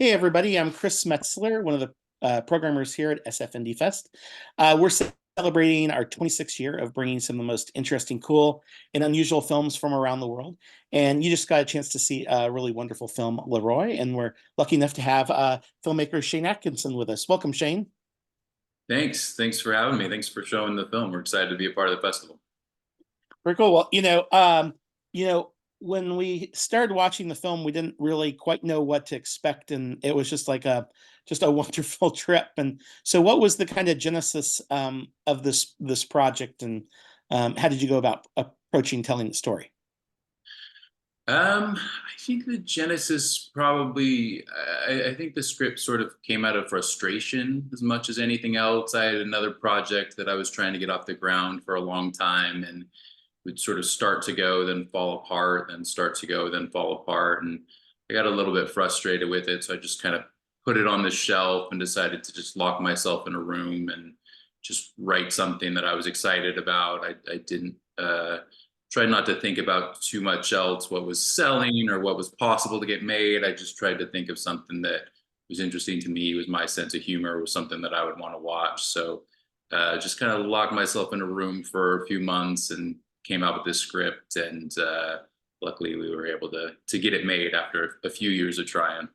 Hey, everybody. I'm Chris Metzler, one of the programmers here at SFND Fest. We're celebrating our 26th year of bringing some of the most interesting, cool, and unusual films from around the world. And you just got a chance to see a really wonderful film, LaRoy, and we're lucky enough to have filmmaker Shane Atkinson with us. Welcome, Shane. Thanks for having me. Thanks for showing the film. We're excited to be a part of the festival. Very cool. Well, you know, when we started watching the film, we didn't really quite know what to expect, and it was just like a wonderful trip. And so, what was the kind of genesis of this project, and how did you go about approaching telling the story? I think the genesis probably, I think the script sort of came out of frustration as much as anything else. I had another project that I was trying to get off the ground for a long time, and would sort of start to go, then fall apart, then start to go, then fall apart. And I got a little bit frustrated with it. So I just kind of put it on the shelf and decided to just lock myself in a room and just write something that I was excited about. I didn't try not to think about too much else, what was selling or what was possible to get made. I just tried to think of something that was interesting to me, was my sense of humor, was something that I would want to watch. So just kind of locked myself in a room for a few months and came out with this script, and luckily we were able to get it made after a few years of trying.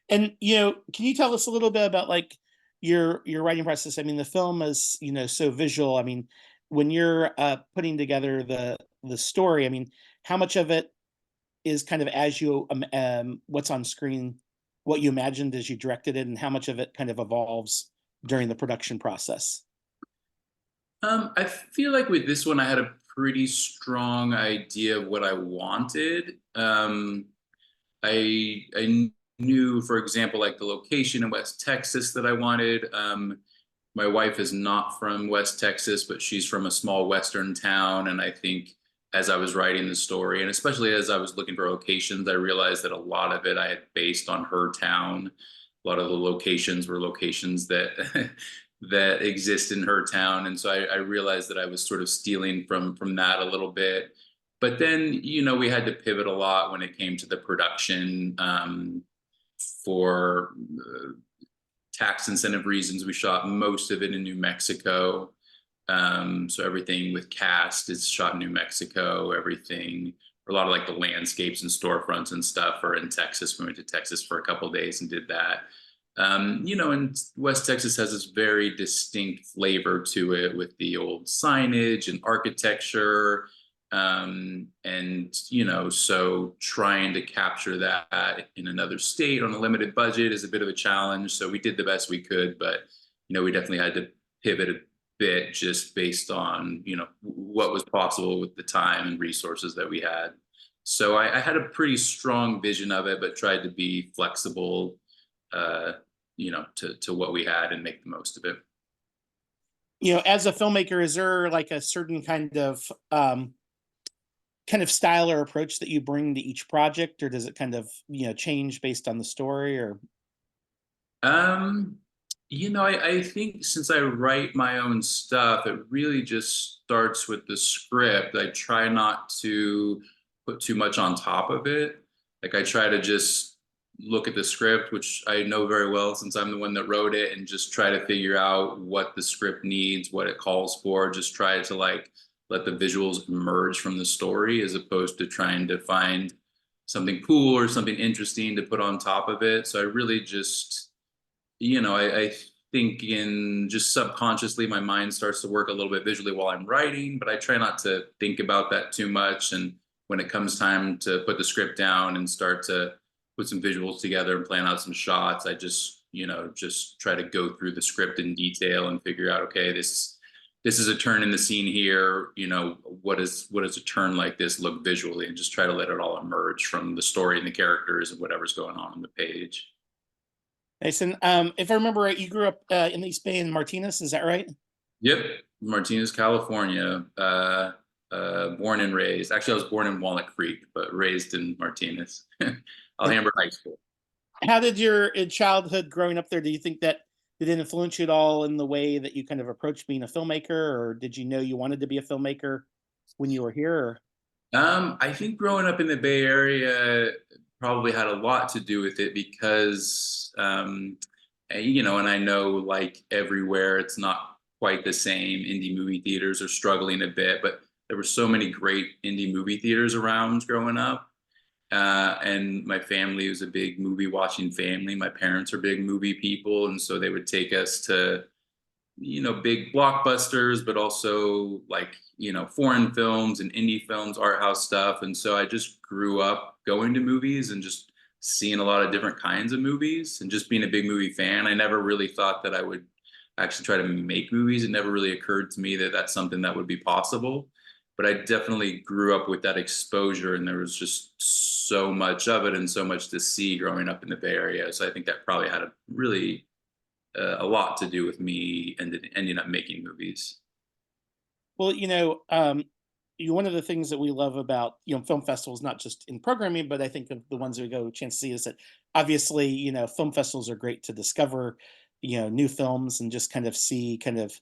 And can you tell us a little bit about like your writing process? I mean, the film is so visual. I mean, when you're putting together the story, I mean, how much of it is kind of as you what's on screen, what you imagined as you directed it, and how much of it kind of evolves during the production process? I feel like with this one I had a pretty strong idea of what I wanted. I knew, for example, like the location in West Texas that I wanted. My wife is not from West Texas, but she's from a small Western town. And I think as I was writing the story, and especially as I was looking for locations, I realized that a lot of it I had based on her town. A lot of the locations were locations that that exist in her town. And so I realized that I was sort of stealing from that a little bit. But then, we had to pivot a lot when it came to the production for tax incentive reasons. We shot most of it in New Mexico. So everything with cast is shot in New Mexico. Everything, or a lot of like the landscapes and storefronts and stuff are in Texas. We went to Texas for a couple of days and did that. And West Texas has this very distinct flavor to it with the old signage and architecture. So trying to capture that in another state on a limited budget is a bit of a challenge. So we did the best we could, but, we definitely had to pivot a bit just based on, what was possible with the time and resources that we had. So I had a pretty strong vision of it, but tried to be flexible, to what we had and make the most of it. As a filmmaker, is there like a certain kind of style or approach that you bring to each project, or does it kind of change based on the story? Or Um, I think since I write my own stuff, it really just starts with the script. I try not to put too much on top of it. Like I try to just look at the script, which I know very well since I'm the one that wrote it, and just try to figure out what the script needs, what it calls for. Just try to like let the visuals emerge from the story as opposed to trying to find something cool or something interesting to put on top of it. So I really just I think in just subconsciously, my mind starts to work a little bit visually while I'm writing, but I try not to think about that too much. And when it comes time to put the script down and start to put some visuals together and plan out some shots, I just try to go through the script in detail and figure out, okay, this is a turn in the scene here. What does a turn like this look visually, and just try to let it all emerge from the story and the characters and whatever's going on the page. Mason, if I remember right, you grew up in the East Bay in Martinez, is that right? Yep, Martinez, California. Born and raised. Actually, I was born in Walnut Creek, but raised in Martinez, Alhambra High School. How did your childhood growing up there, do you think that did it influence you at all in the way that you kind of approached being a filmmaker, or did you know you wanted to be a filmmaker when you were here? I think growing up in the Bay Area probably had a lot to do with it because, and I know like everywhere, it's not quite the same. Indie movie theaters are struggling a bit, but there were so many great indie movie theaters around growing up. And my family was a big movie watching family. My parents are big movie people, and so they would take us to big blockbusters, but also like, foreign films and indie films, art house stuff. And so I just grew up going to movies and just seeing a lot of different kinds of movies and just being a big movie fan. I never really thought that I would actually try to make movies. It never really occurred to me that that's something that would be possible. But I definitely grew up with that exposure, and there was just so much of it and so much to see growing up in the Bay Area. So I think that probably had a lot to do with me ending up making movies. Well, one of the things that we love about film festivals, not just in programming, but I think of the ones we go chance to see, is that obviously film festivals are great to discover new films and just kind of see kind of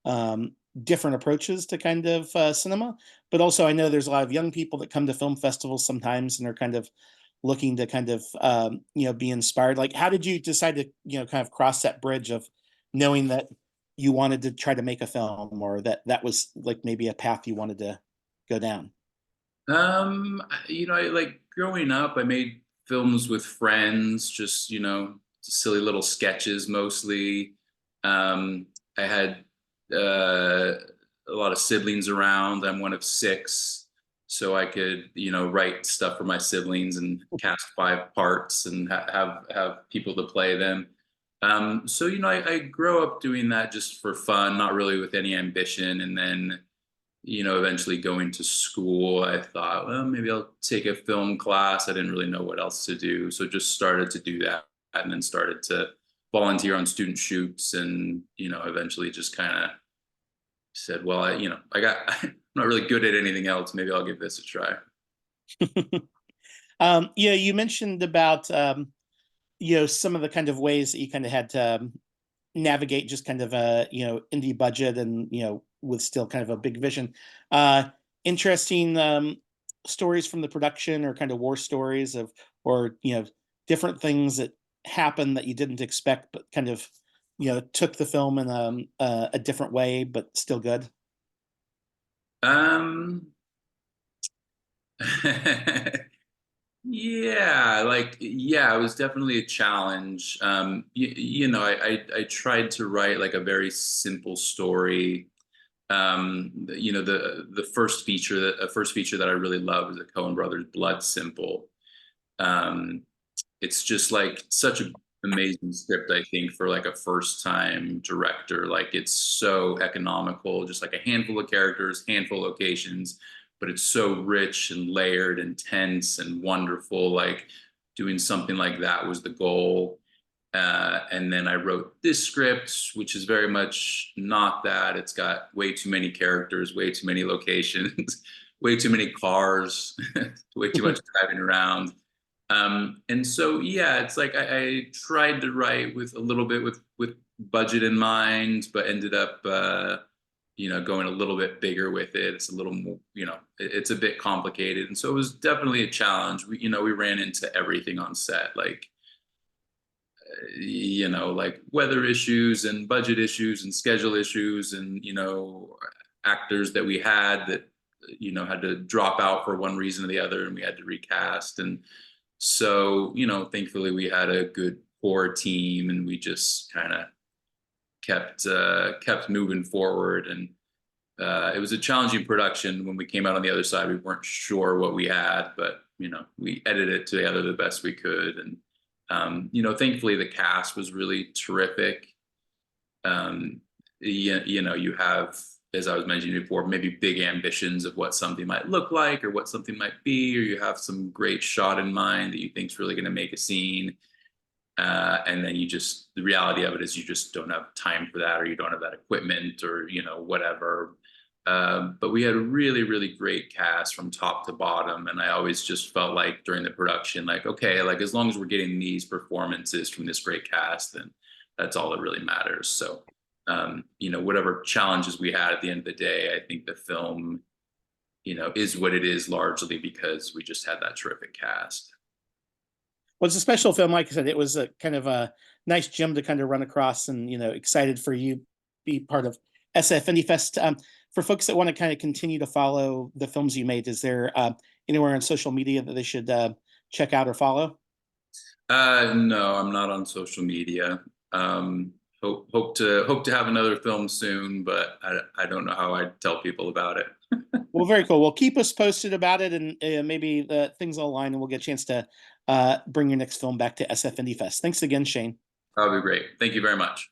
um, different approaches to kind of cinema. But also, I know there's a lot of young people that come to film festivals sometimes and are kind of looking to kind of be inspired. Like, how did you decide to kind of cross that bridge of knowing that you wanted to try to make a film, or that was like maybe a path you wanted to go down? I like growing up, I made films with friends, just, silly little sketches mostly. Um, I had uh, a lot of siblings around. I'm one of six, so I could, write stuff for my siblings and cast five parts and have people to play them. So I grew up doing that just for fun, not really with any ambition. And then eventually going to school, I thought, well, maybe I'll take a film class. I didn't really know what else to do. So just started to do that and then started to volunteer on student shoots and, eventually just kind of said, well, I'm not really good at anything else. Maybe I'll give this a try. You mentioned about some of the kind of ways that you kind of had to navigate just kind of a indie budget and with still kind of a big vision. Interesting stories from the production, or kind of war stories of, or different things that happened that you didn't expect, but kind of took the film in a different way, but still good. Um, yeah, it was definitely a challenge. I tried to write like a very simple story. The first feature that I really love is the Coen Brothers Blood Simple. Um, it's just like such an amazing script, I think, for like a first time director. Like it's so economical, just like a handful of characters, handful of locations, but it's so rich and layered and tense and wonderful. Like doing something like that was the goal. And then I wrote this script, which is very much not that. It's got way too many characters, way too many locations, way too many cars, way too much driving around. And so, yeah, it's like I tried to write with a little bit with budget in mind, but ended up, going a little bit bigger with it. It's a little more, it's a bit complicated, and so it was definitely a challenge. We ran into everything on set, like weather issues and budget issues and schedule issues and, actors that we had that, had to drop out for one reason or the other and we had to recast. And so, thankfully we had a good core team and we just kind of kept moving forward. And it was a challenging production. When we came out on the other side, we weren't sure what we had, but we edited it together the best we could. And thankfully the cast was really terrific. You have, as I was mentioning before, maybe big ambitions of what something might look like or what something might be, or you have some great shot in mind that you think is really going to make a scene. And then the reality of it is you just don't have time for that, or you don't have that equipment, or whatever. But we had a really, really great cast from top to bottom, and I always just felt like during the production, like, okay, like as long as we're getting these performances from this great cast, then that's all that really matters. So, whatever challenges we had at the end of the day, I think the film, is what it is largely because we just had that terrific cast. Well, it's a special film. Like I said, it was a kind of a nice gem to kind of run across, and excited for you to be part of SF Indie Fest. For folks that want to kind of continue to follow the films you made, is there anywhere on social media that they should check out or follow? No, I'm not on social media. Hope to have another film soon, but I don't know how I'd tell people about it. Well, very cool. Well, keep us posted about it, and maybe the things will align, and we'll get a chance to bring your next film back to SF Indie Fest. Thanks again, Shane. That would be great. Thank you very much.